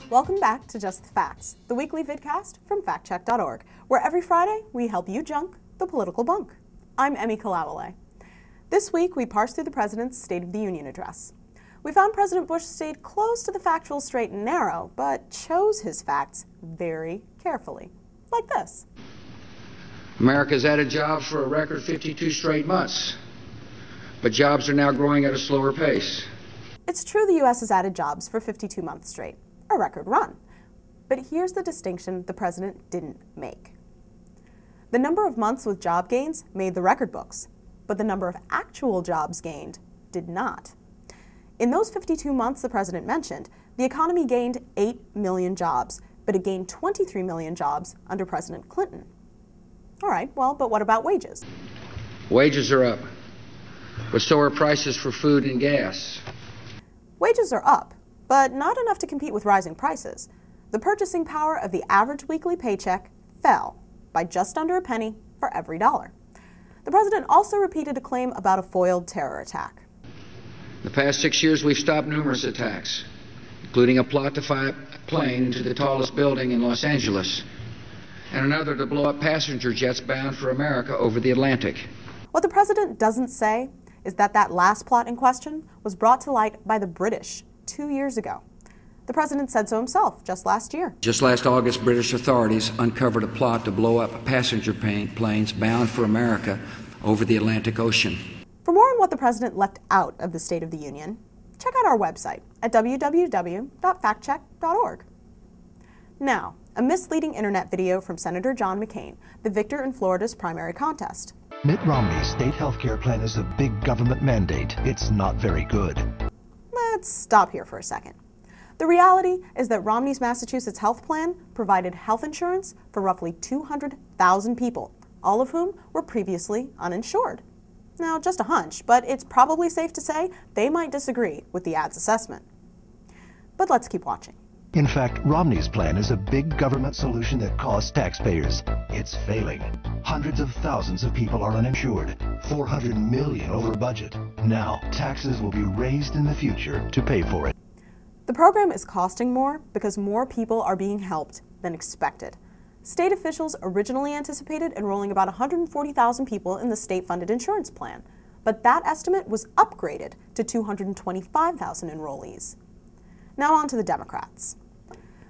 Welcome back to Just the Facts, the weekly vidcast from factcheck.org, where every Friday we help you junk the political bunk. I'm Emmy Kalawale. This week we parsed through the President's State of the Union address. We found President Bush stayed close to the factual straight and narrow, but chose his facts very carefully, like this. America's added jobs for a record 52 straight months, but jobs are now growing at a slower pace. It's true the U.S. has added jobs for 52 months straight, a record run. But here's the distinction the President didn't make. The number of months with job gains made the record books, but the number of actual jobs gained did not. In those 52 months the President mentioned, the economy gained 8 million jobs, but it gained 23 million jobs under President Clinton. All right, well, but what about wages? Wages are up, but so are prices for food and gas. Wages are up, but not enough to compete with rising prices. The purchasing power of the average weekly paycheck fell by just under a penny for every dollar. The President also repeated a claim about a foiled terror attack. The past 6 years we've stopped numerous attacks, including a plot to fire a plane into the tallest building in Los Angeles, and another to blow up passenger jets bound for America over the Atlantic. What the President doesn't say is that that last plot in question was brought to light by the British 2 years ago. The President said so himself just last year. Just last August, British authorities uncovered a plot to blow up passenger planes bound for America over the Atlantic Ocean. For more on what the President left out of the State of the Union, check out our website at www.factcheck.org. Now, a misleading internet video from Senator John McCain, the victor in Florida's primary contest. Mitt Romney's state health care plan is a big government mandate. It's not very good. Let's stop here for a second. The reality is that Romney's Massachusetts health plan provided health insurance for roughly 200,000 people, all of whom were previously uninsured. Now, just a hunch, but it's probably safe to say they might disagree with the ad's assessment. But let's keep watching. In fact, Romney's plan is a big government solution that costs taxpayers. It's failing. Hundreds of thousands of people are uninsured. 400 million over budget. Now, taxes will be raised in the future to pay for it. The program is costing more because more people are being helped than expected. State officials originally anticipated enrolling about 140,000 people in the state-funded insurance plan, but that estimate was upgraded to 225,000 enrollees. Now on to the Democrats.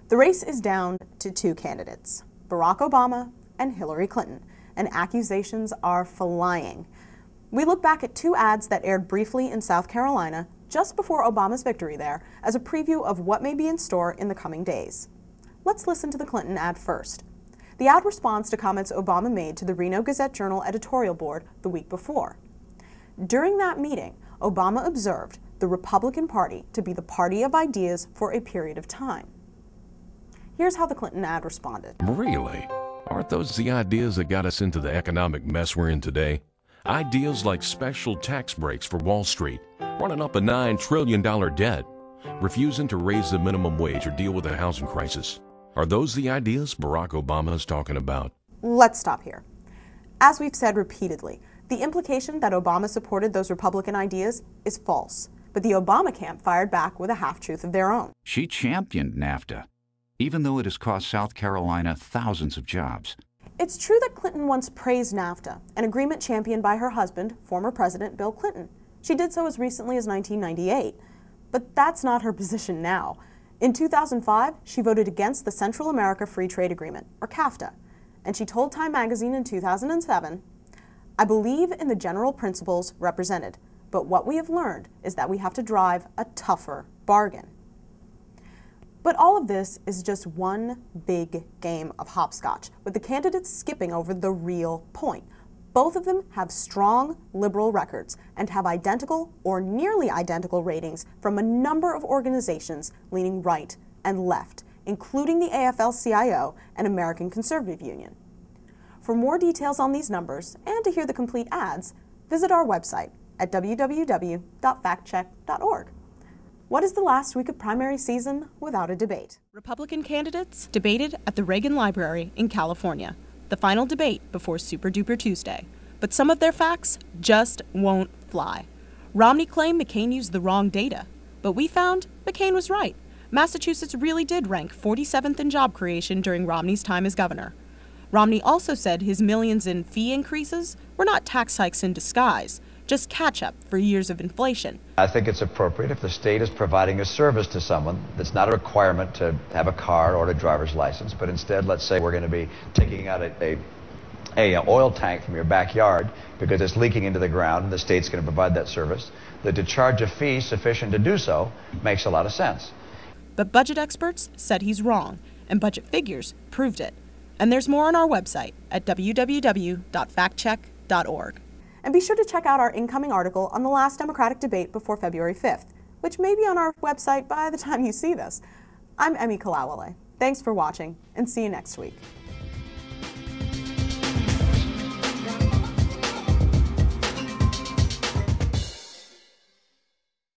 The race is down to two candidates, Barack Obama and Hillary Clinton, and accusations are flying. We look back at two ads that aired briefly in South Carolina just before Obama's victory there as a preview of what may be in store in the coming days. Let's listen to the Clinton ad first. The ad responds to comments Obama made to the Reno Gazette-Journal editorial board the week before. During that meeting, Obama observed the Republican Party to be the party of ideas for a period of time. Here's how the Clinton ad responded. Really? Aren't those the ideas that got us into the economic mess we're in today? Ideas like special tax breaks for Wall Street, running up a $9 trillion debt, refusing to raise the minimum wage or deal with the housing crisis. Are those the ideas Barack Obama is talking about? Let's stop here. As we've said repeatedly, the implication that Obama supported those Republican ideas is false, but the Obama camp fired back with a half-truth of their own. She championed NAFTA, even though it has cost South Carolina thousands of jobs. It's true that Clinton once praised NAFTA, an agreement championed by her husband, former President Bill Clinton. She did so as recently as 1998. But that's not her position now. In 2005, she voted against the Central America Free Trade Agreement, or CAFTA, and she told Time magazine in 2007, "I believe in the general principles represented, but what we have learned is that we have to drive a tougher bargain." But all of this is just one big game of hopscotch, with the candidates skipping over the real point. Both of them have strong liberal records and have identical or nearly identical ratings from a number of organizations leaning right and left, including the AFL-CIO and American Conservative Union. For more details on these numbers and to hear the complete ads, visit our website at www.factcheck.org. What is the last week of primary season without a debate? Republican candidates debated at the Reagan Library in California, the final debate before Super Duper Tuesday. But some of their facts just won't fly. Romney claimed McCain used the wrong data, but we found McCain was right. Massachusetts really did rank 47th in job creation during Romney's time as governor. Romney also said his millions in fee increases were not tax hikes in disguise, just catch-up for years of inflation. I think it's appropriate if the state is providing a service to someone that's not a requirement to have a car or a driver's license, but instead, let's say we're going to be taking out a oil tank from your backyard because it's leaking into the ground and the state's going to provide that service, that to charge a fee sufficient to do so makes a lot of sense. But budget experts said he's wrong, and budget figures proved it. And there's more on our website at www.factcheck.org. And be sure to check out our incoming article on the last Democratic debate before February 5th, which may be on our website by the time you see this. I'm Emmy Kalawale. Thanks for watching, and see you next week.